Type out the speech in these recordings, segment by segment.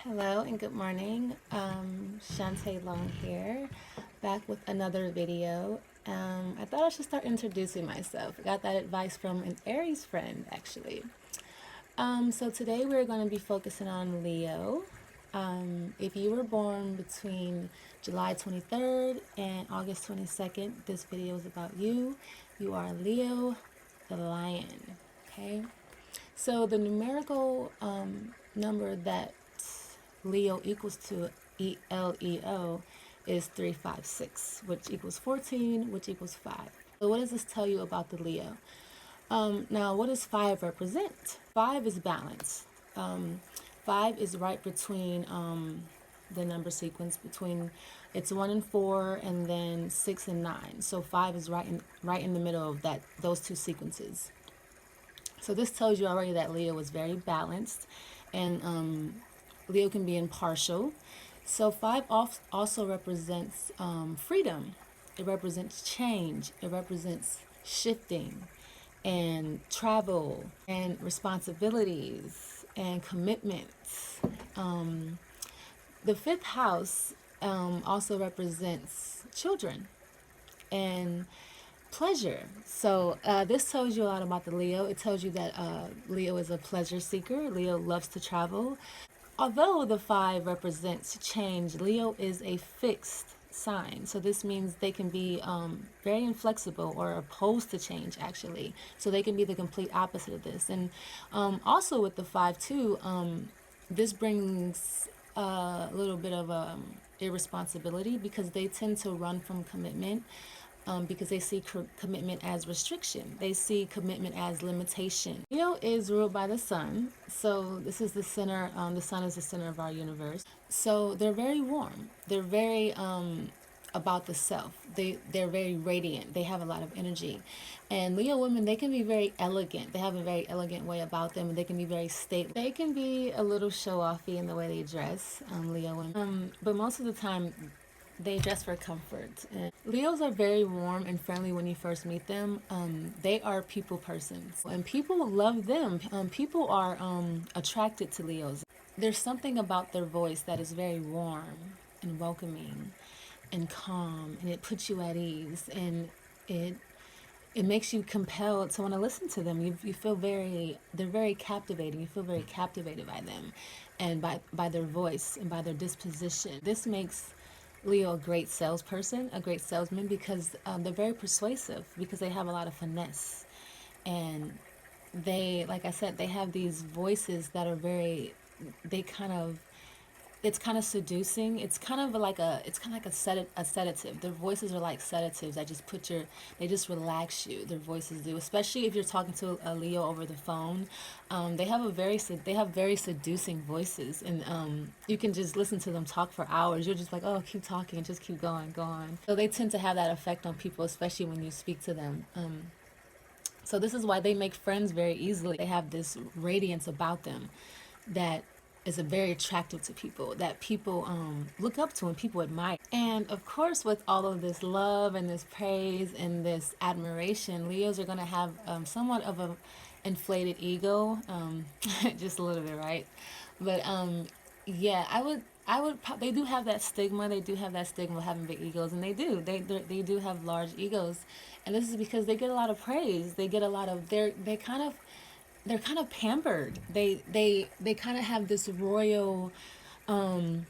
Hello and good morning. Shantae Long here, back with another video. I thought I should start introducing myself. I got that advice from an Aries friend, actually. So today we're going to be focusing on Leo. If you were born between July 23rd and August 22nd, this video is about you. You are Leo, the lion. Okay. So the numerical number that Leo equals to ELEO is 356, which equals 14, which equals 5. So what does this tell you about the Leo? Now, what does 5 represent? 5 is balance. 5 is right between the number sequence between it's 1 and 4, and then 6 and 9. So 5 is right in the middle of those two sequences. So this tells you already that Leo is very balanced, and Leo can be impartial. So 5 also represents freedom. It represents change. It represents shifting and travel and responsibilities and commitments. The 5th house also represents children and pleasure. So this tells you a lot about the Leo. It tells you that Leo is a pleasure seeker. Leo loves to travel. Although the 5 represents change, Leo is a fixed sign. So this means they can be very inflexible or opposed to change, actually. So they can be the complete opposite of this. And also with the 5 too, this brings a little bit of irresponsibility, because they tend to run from commitment. Because they see commitment as restriction. They see commitment as limitation. Leo is ruled by the sun. So this is the center. The sun is the center of our universe. So they're very warm. They're very about the self. They're very radiant. They have a lot of energy. And Leo women, they can be very elegant. They have a very elegant way about them. They can be very stately. They can be a little show-offy in the way they dress, Leo women. But most of the time, they dress for comfort. And Leos are very warm and friendly when you first meet them. They are people persons, and people love them. People are attracted to Leos. There's something about their voice that is very warm and welcoming and calm, and it puts you at ease, and it makes you compelled to want to listen to them. You feel they're very captivating. You feel very captivated by them, and by their voice and by their disposition. This makes Leo a great salesperson, a great salesman, because they're very persuasive, because they have a lot of finesse. And they, like I said, they have these voices that are it's kind of seducing. It's kind of like a sedative. Their voices are like sedatives that they just relax you. Their voices do, especially if you're talking to a Leo over the phone. They have very seducing voices, and you can just listen to them talk for hours. You're just like, oh, keep talking, just keep going, go on. So they tend to have that effect on people, especially when you speak to them. So this is why they make friends very easily. They have this radiance about them that is very attractive to people, that people look up to and people admire. And of course, with all of this love and this praise and this admiration, Leos are going to have somewhat of a inflated ego, just a little bit, right? But yeah, they do have that stigma. They do have that stigma of having big egos, and they do have large egos. And this is because they get a lot of praise. They get a lot of, they're kind of pampered. They kind of have this royal way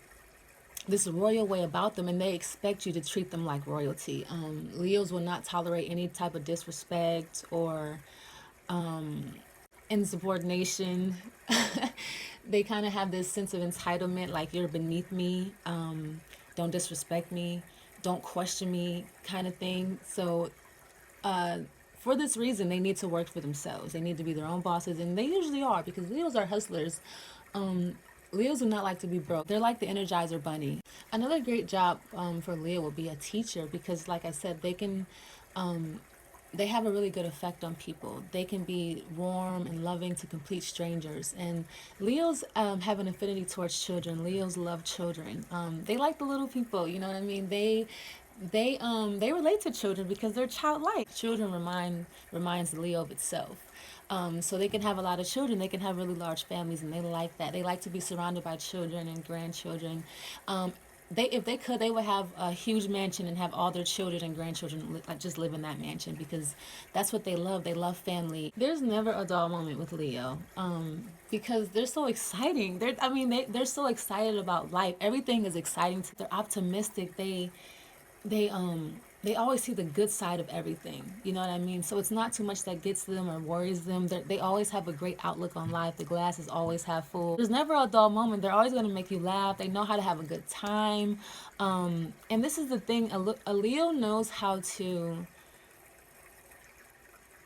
about them, and they expect you to treat them like royalty. Leos will not tolerate any type of disrespect or insubordination. They kind of have this sense of entitlement, like you're beneath me, don't disrespect me, don't question me, kind of thing. So for this reason, they need to work for themselves. They need to be their own bosses, and they usually are, because Leos are hustlers. Leos do not like to be broke. They're like the Energizer Bunny. Another great job for Leo would be a teacher, because, like I said, they have a really good effect on people. They can be warm and loving to complete strangers. And Leos have an affinity towards children. Leos love children. They like the little people, you know what I mean? They relate to children because they're childlike. Children reminds Leo of itself. So they can have a lot of children. They can have really large families, and they like that. They like to be surrounded by children and grandchildren. If they could, they would have a huge mansion and have all their children and grandchildren like just live in that mansion because that's what they love. They love family. There's never a dull moment with Leo, because they're so exciting. They're so excited about life. Everything is exciting. They're optimistic. They always see the good side of everything. You know what I mean? So it's not too much that gets them or worries them. They always have a great outlook on life. The glass is always half full. There's never a dull moment. They're always going to make you laugh. They know how to have a good time. And this is the thing, a Leo knows how to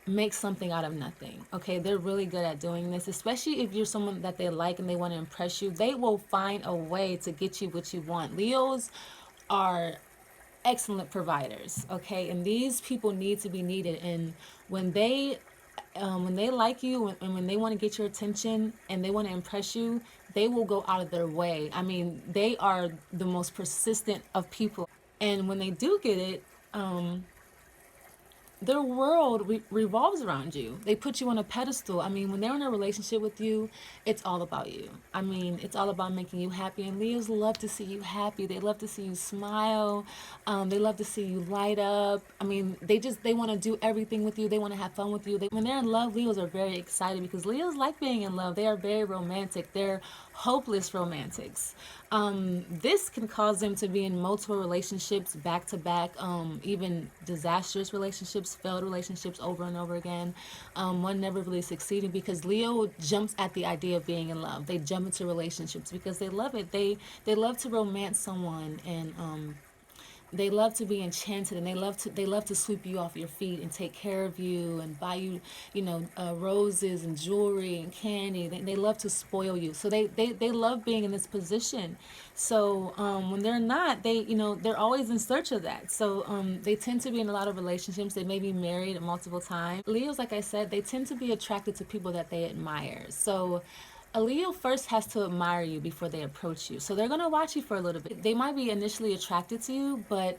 make something out of nothing. Okay, they're really good at doing this, especially if you're someone that they like and they want to impress you. They will find a way to get you what you want. Leos are excellent providers, okay, and these people need to be needed. And when they like you and when they want to get your attention and they want to impress you, they will go out of their way. I mean, they are the most persistent of people, and when they do get it, their world revolves around you. They put you on a pedestal. I mean, when they're in a relationship with you, it's all about you. I mean, it's all about making you happy. And Leos love to see you happy. They love to see you smile. They love to see you light up. I mean, they want to do everything with you. They want to have fun with you. When they're in love, Leos are very excited because Leos like being in love. They are very romantic. They're hopeless romantics. This can cause them to be in multiple relationships back to back, even disastrous relationships, failed relationships over and over again, one never really succeeding because Leo jumps at the idea of being in love. They jump into relationships because they love it. They love to romance someone, and they love to be enchanted, and they love to sweep you off your feet and take care of you and buy you, roses and jewelry and candy. They love to spoil you. So they love being in this position. So when they're not, they're always in search of that. So they tend to be in a lot of relationships. They may be married multiple times. Leos, like I said, they tend to be attracted to people that they admire. So a Leo first has to admire you before they approach you. So they're going to watch you for a little bit. They might be initially attracted to you, but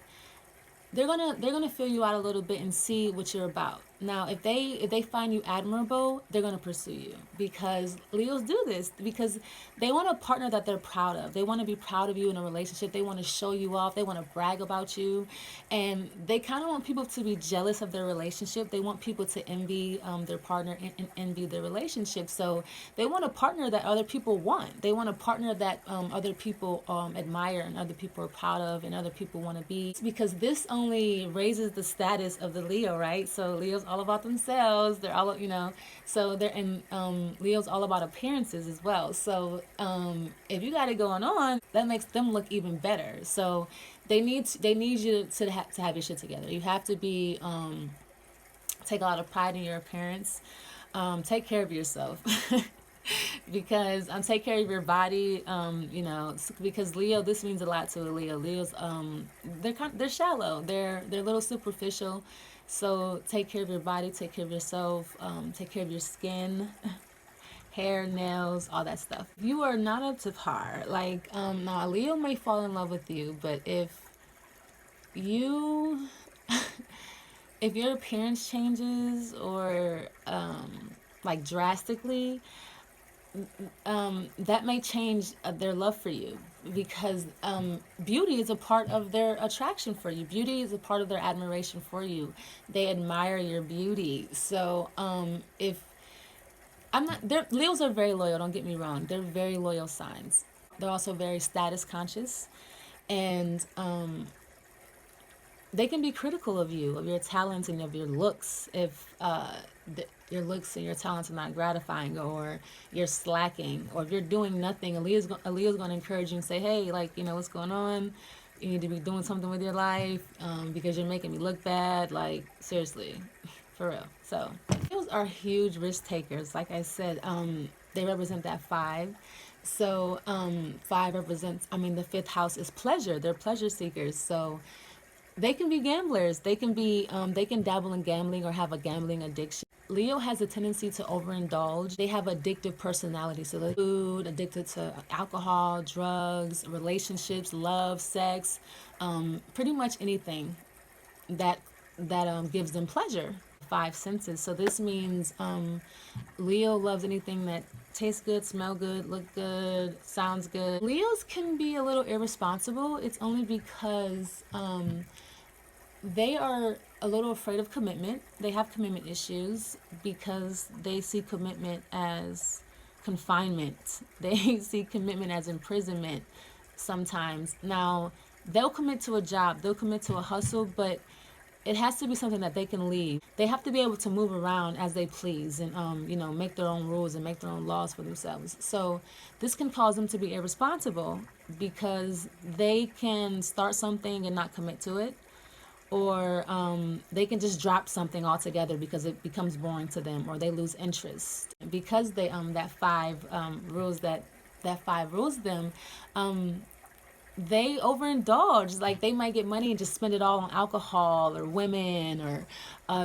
they're gonna feel you out a little bit and see what you're about. Now, if they find you admirable, they're gonna pursue you because Leos do this because they want a partner that they're proud of. They want to be proud of you in a relationship. They want to show you off. They want to brag about you, and they kind of want people to be jealous of their relationship. They want people to envy their partner and envy their relationship. So they want a partner that other people want. They want a partner that other people admire and other people are proud of and other people want to be, because this only raises the status of the Leo, right? So Leo's all about themselves. They're all, so they're in Leo's all about appearances as well. So if you got it going on, that makes them look even better. So they need you to have your shit together. You have to be take a lot of pride in your appearance. Take care of yourself. Because take care of your body, because Leo, this means a lot to a Leo. Leos, they're shallow, they're a little superficial. So take care of your body, take care of yourself, take care of your skin, hair, nails, all that stuff. If you are not up to par, now a Leo may fall in love with you, but if you if your appearance changes or drastically, that may change their love for you, because beauty is a part of their attraction for you. Beauty is a part of their admiration for you. They admire your beauty. So if I'm not, Leos are very loyal, don't get me wrong. They're very loyal signs. They're also very status conscious, and they can be critical of you, of your talents and of your looks. If your looks and your talents are not gratifying, or you're slacking, or if you're doing nothing, a Leo's going to encourage you and say, hey, what's going on? You need to be doing something with your life, because you're making me look bad. Seriously, for real. So Leos are huge risk takers. Like I said, they represent that 5. So 5 represents, the 5th house is pleasure. They're pleasure seekers. So they can be gamblers. They can dabble in gambling or have a gambling addiction. Leo has a tendency to overindulge. They have addictive personality. So they're food, addicted to alcohol, drugs, relationships, love, sex, pretty much anything that gives them pleasure. Five senses. So this means Leo loves anything that tastes good, smell good, look good, sounds good. Leos can be a little irresponsible. It's only because they are a little afraid of commitment. They have commitment issues because they see commitment as confinement. They see commitment as imprisonment sometimes. Now, they'll commit to a job, they'll commit to a hustle, but it has to be something that they can leave. They have to be able to move around as they please and make their own rules and make their own laws for themselves. So this can cause them to be irresponsible because they can start something and not commit to it, or they can just drop something altogether because it becomes boring to them, or they lose interest because they that five rules them. They overindulge. Like, they might get money and just spend it all on alcohol or women or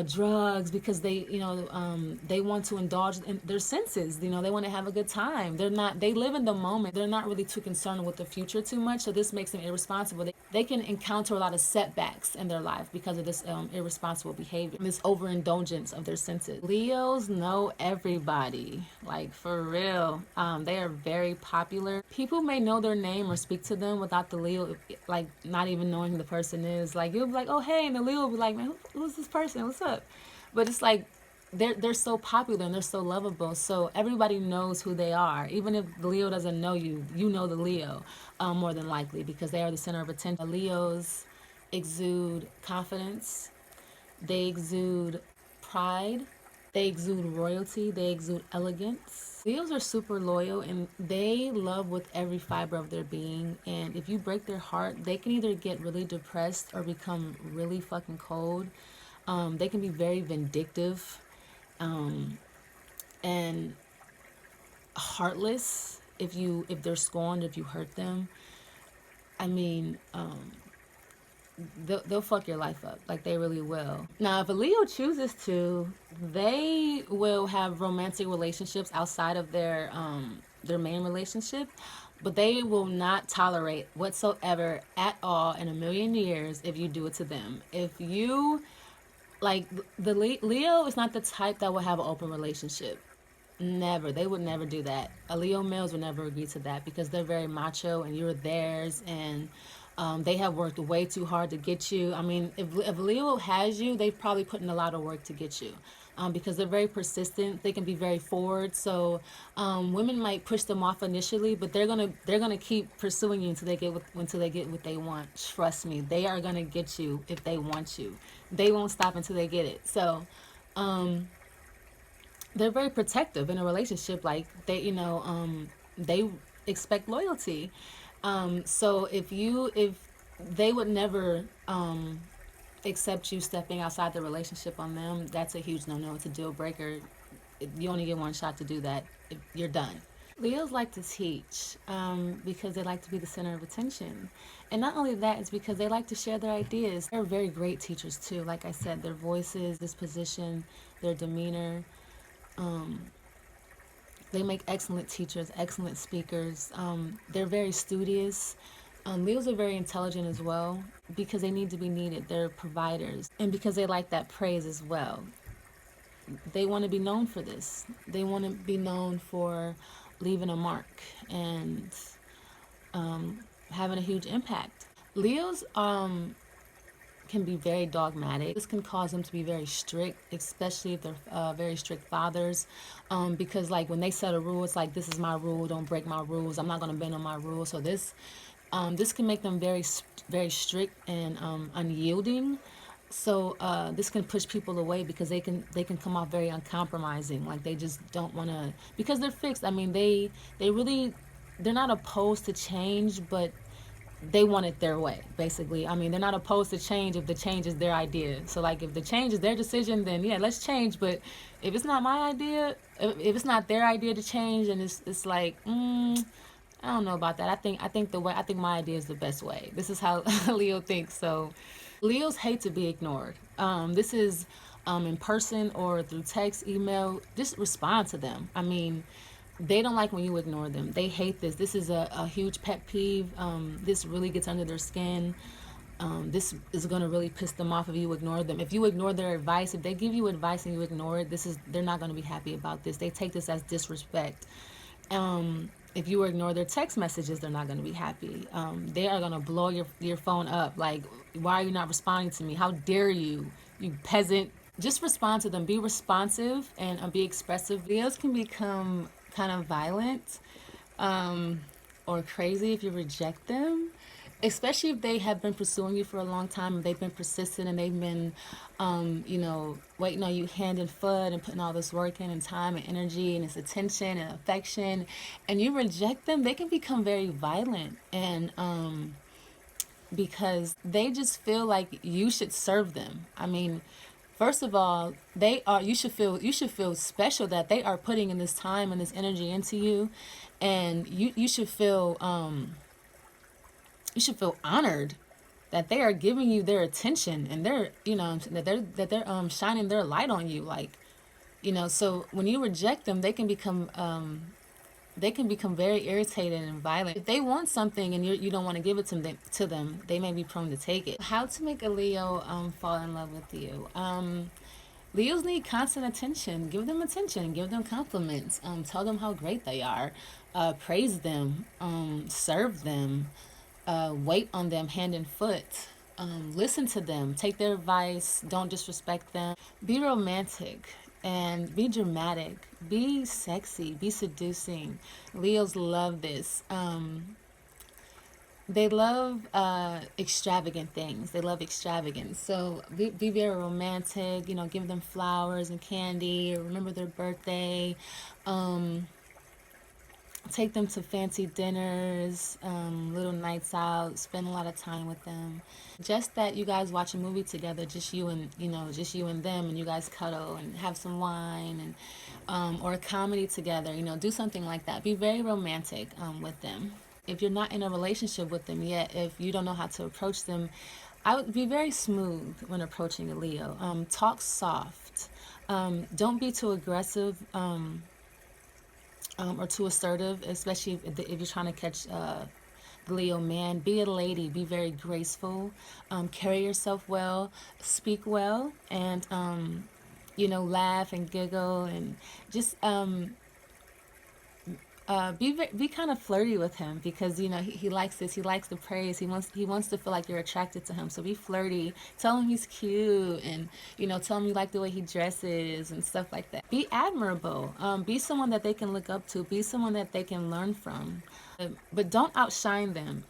drugs because they want to indulge in their senses. They want to have a good time. They live in the moment. They're not really too concerned with the future too much. So this makes them irresponsible. They can encounter a lot of setbacks in their life because of this irresponsible behavior, this overindulgence of their senses. Leos know everybody, like, for real. They are very popular. People may know their name or speak to them without the Leo, like, not even knowing who the person is. Like, you'll be like, oh, hey, and the Leo will be like, man, who's this person? What's up? But it's like, they're so popular and they're so lovable, so everybody knows who they are. Even if the Leo doesn't know you, you know the Leo, more than likely, because they are the center of attention. Leos exude confidence, they exude pride, they exude royalty, they exude elegance. Leos are super loyal and they love with every fiber of their being, and if you break their heart, they can either get really depressed or become really fucking cold. They can be very vindictive and heartless if they're scorned, if you hurt them. I mean, they'll fuck your life up. Like, they really will. Now, if a Leo chooses to, they will have romantic relationships outside of their main relationship, but they will not tolerate whatsoever at all in a million years if you do it to them. If you, like, the Leo is not the type that will have an open relationship. Never. They would never do that. A Leo males would never agree to that because they're very macho and you're theirs, and they have worked way too hard to get you. I mean, if Leo has you, they've probably put in a lot of work to get you, because they're very persistent. They can be very forward. So women might push them off initially, but they're gonna keep pursuing you until they get what they want. Trust me, they are gonna get you if they want you. They won't stop until they get it. So they're very protective in a relationship. Like, they expect loyalty. So if they would never accept you stepping outside the relationship on them, that's a huge no-no. It's a deal breaker. You only get one shot to do that. You're done. Leos like to teach because they like to be the center of attention. And not only that, it's because they like to share their ideas. They're very great teachers too. Like I said, their voices, disposition, their demeanor. They make excellent teachers, excellent speakers. They're very studious. Leos are very intelligent as well because they need to be needed. They're providers. And because they like that praise as well. They want to be known for this. They want to be known for leaving a mark and having a huge impact. Leos can be very dogmatic. This can cause them to be very strict, especially if they're very strict fathers, because, like, when they set a rule, it's like, this is my rule, don't break my rules, I'm not going to bend on my rules. So this can make them very, very strict and unyielding. So this can push people away because they can come off very uncompromising. Like, they just don't want to, because they're fixed. I mean, they're not opposed to change, but they want it their way, basically. I mean, they're not opposed to change if the change is their idea. So, like, if the change is their decision, then yeah, let's change. But if it's not my idea, if it's not their idea to change, then it's like, I don't know about that. I think my idea is the best way. This is how Leo thinks. So Leos hate to be ignored. This is in person or through text, email, just respond to them. I mean, they don't like when you ignore them. They hate this. This is a huge pet peeve. This really gets under their skin. This is going to really piss them off if you ignore them. If you ignore their advice, if they give you advice and you ignore it, they're not going to be happy about this. They take this as disrespect. If you ignore their text messages, they're not going to be happy. They are going to blow your phone up. Like, why are you not responding to me? How dare you, you peasant? Just respond to them. Be responsive and be expressive. Leos can become kind of violent or crazy if you reject them, especially if they have been pursuing you for a long time and they've been persistent and they've been waiting on you hand and foot and putting all this work in and time and energy and this attention and affection, and you reject them. They can become very violent, and because they just feel like you should serve them. I mean, first of all, you should feel special that they are putting in this time and this energy into you, and you should feel honored that they are giving you their attention, and they're shining their light on you. Like, so when you reject them, they can become very irritated and violent. If they want something and you don't want to give it to them, they may be prone to take it. How to make a Leo fall in love with you? Leos need constant attention. Give them attention. Give them compliments. Tell them how great they are. Praise them. Serve them. Wait on them hand and foot. Listen to them. Take their advice. Don't disrespect them. Be romantic and be dramatic. Be sexy. Be seducing. Leos love this. They love extravagant things. They love extravagance. So be very romantic. Give them flowers and candy. Remember their birthday. Take them to fancy dinners, little nights out, spend a lot of time with them. Just that you guys watch a movie together, just you and them, and you guys cuddle and have some wine, and or a comedy together. Do something like that. Be very romantic with them. If you're not in a relationship with them yet, if you don't know how to approach them, I would be very smooth when approaching a Leo. Talk soft. Don't be too aggressive. Or too assertive, especially if you're trying to catch the Leo man. Be a lady. Be very graceful. Carry yourself well. Speak well. And, laugh and giggle. And just be kind of flirty with him, because he likes this. He likes the praise. He wants to feel like you're attracted to him. So be flirty. Tell him he's cute, and tell him you like the way he dresses and stuff like that. Be admirable. Be someone that they can look up to. Be someone that they can learn from. But don't outshine them.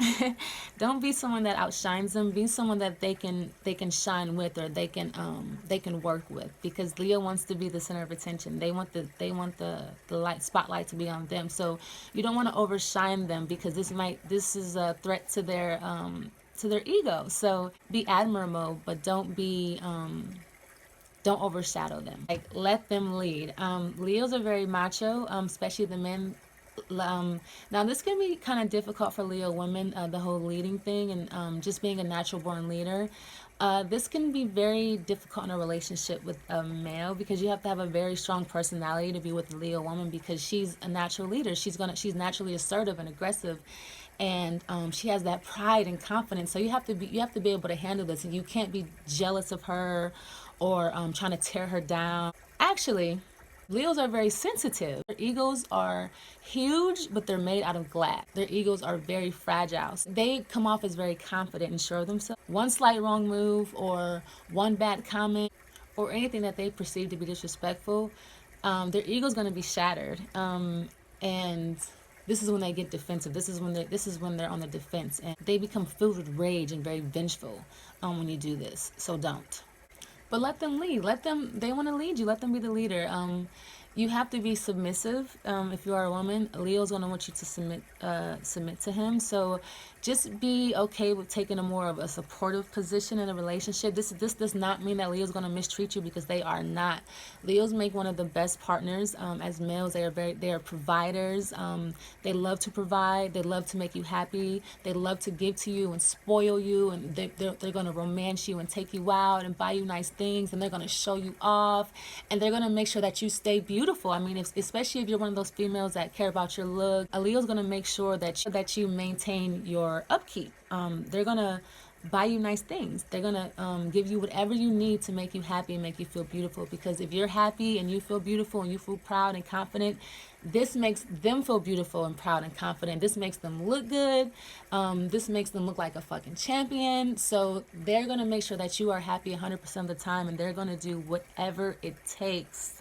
Don't be someone that outshines them. Be someone that they can shine with, or they can work with, because Leo wants to be the center of attention. They want the spotlight to be on them. So you don't want to overshine them, because this is a threat to their ego. So be admirable, but don't overshadow them. Like, let them lead. Leos are very macho, especially the men. Now this can be kind of difficult for Leo women, the whole leading thing, and just being a natural born leader. This can be very difficult in a relationship with a male, because you have to have a very strong personality to be with a Leo woman, because she's a natural leader. She's naturally assertive and aggressive, and she has that pride and confidence. So you have to be able to handle this, and you can't be jealous of her or trying to tear her down. Actually, Leos are very sensitive. Their egos are huge, but they're made out of glass. Their egos are very fragile. They come off as very confident and sure of themselves. One slight wrong move, or one bad comment, or anything that they perceive to be disrespectful, their ego is going to be shattered. And this is when they get defensive. This is when they're on the defense, and they become filled with rage and very vengeful when you do this. So don't. But let them lead. They want to lead you. Let them be the leader. you have to be submissive. If you are a woman, Leo's gonna want you to submit to him. So just be okay with taking a more of a supportive position in a relationship. This does not mean that Leo's gonna mistreat you, because they are not. Leos make one of the best partners. As males, they are providers. They love to provide. They love to make you happy. They love to give to you and spoil you, and they're gonna romance you and take you out and buy you nice things, and they're gonna show you off, and they're gonna make sure that you stay beautiful. I mean, especially if you're one of those females that care about your look, a Leo's gonna make sure that you maintain your upkeep. They're gonna buy you nice things. They're gonna give you whatever you need to make you happy and make you feel beautiful. Because if you're happy and you feel beautiful and you feel proud and confident, this makes them feel beautiful and proud and confident. This makes them look good. This makes them look like a fucking champion. So they're gonna make sure that you are happy 100% of the time, and they're gonna do whatever it takes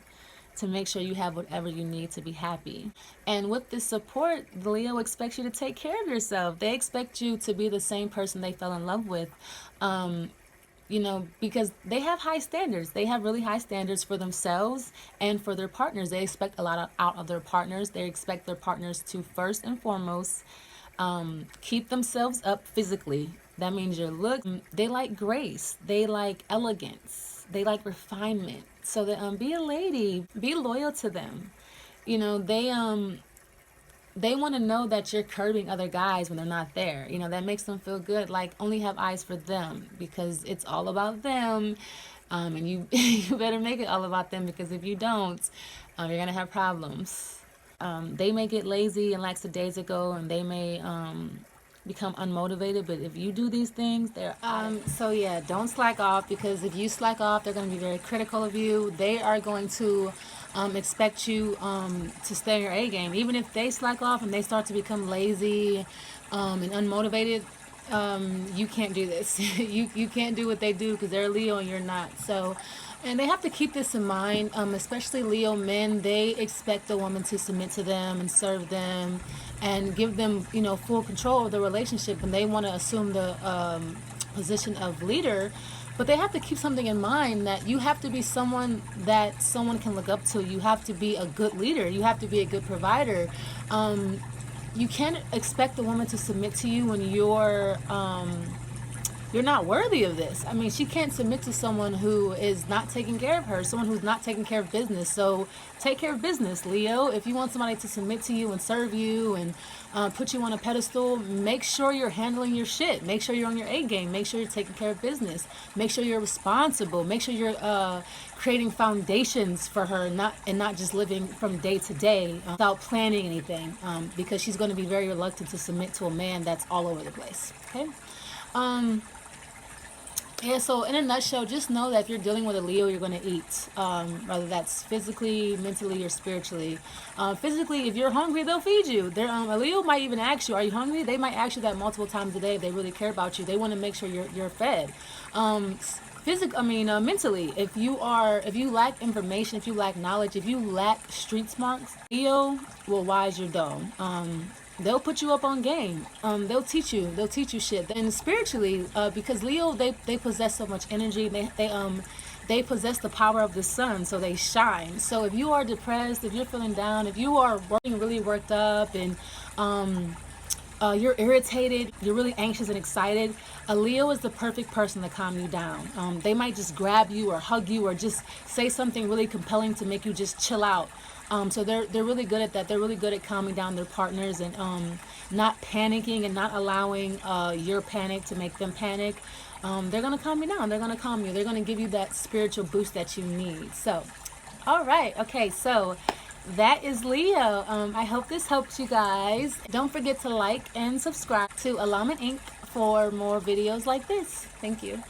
to make sure you have whatever you need to be happy. And with this support, Leo expects you to take care of yourself. They expect you to be the same person they fell in love with. You know, because they have high standards. They have really high standards for themselves and for their partners. They expect a lot out of their partners. They expect their partners to, first and foremost, keep themselves up physically. That means your look. They like grace. They like elegance. They like refinement. So that be a lady. Be loyal to them. You know, they want to know that you're curbing other guys when they're not there. You know, that makes them feel good. Like, only have eyes for them, because it's all about them. And you you better make it all about them, because if you don't, you're gonna have problems. They may get lazy and lackadaisical, and they may become unmotivated, but if you do these things, they're so yeah, don't slack off, because if you slack off, they're going to be very critical of you. They are going to expect you to stay in your A game. Even if they slack off and they start to become lazy and unmotivated, you can't do this. You can't do what they do, because they're Leo and you're not. So, and they have to keep this in mind, especially Leo men. They expect the woman to submit to them and serve them and give them, you know, full control of the relationship, and they want to assume the position of leader. But they have to keep something in mind, that you have to be someone that someone can look up to. You have to be a good leader. You have to be a good provider. You can't expect the woman to submit to you when you're not worthy of this. I mean, she can't submit to someone who is not taking care of her, someone who's not taking care of business. So take care of business, Leo. If you want somebody to submit to you and serve you and put you on a pedestal, make sure you're handling your shit. Make sure you're on your A game. Make sure you're taking care of business. Make sure you're responsible. Make sure you're creating foundations for her, not just living from day to day without planning anything, because she's going to be very reluctant to submit to a man that's all over the place. Okay. Yeah, so in a nutshell, just know that if you're dealing with a Leo, you're going to eat, whether that's physically, mentally, or spiritually. Physically, if you're hungry, they'll feed you. A Leo might even ask you, are you hungry? They might ask you that multiple times a day if they really care about you. They want to make sure you're fed. Mentally, if you lack information, if you lack knowledge, if you lack street smarts, Leo will wise your dough. They'll put you up on game. They'll teach you shit. And spiritually, because Leo, they possess so much energy. They possess the power of the sun, so they shine. So if you are depressed, if you're feeling down, if you are really worked up, and you're irritated, you're really anxious and excited, a Leo is the perfect person to calm you down. They might just grab you or hug you or just say something really compelling to make you just chill out. So they're really good at that. They're really good at calming down their partners and not panicking and not allowing your panic to make them panic. They're going to calm you down. They're going to calm you. They're going to give you that spiritual boost that you need. So, all right. Okay, so that is Leo. I hope this helps you guys. Don't forget to like and subscribe to Alaman Inc. for more videos like this. Thank you.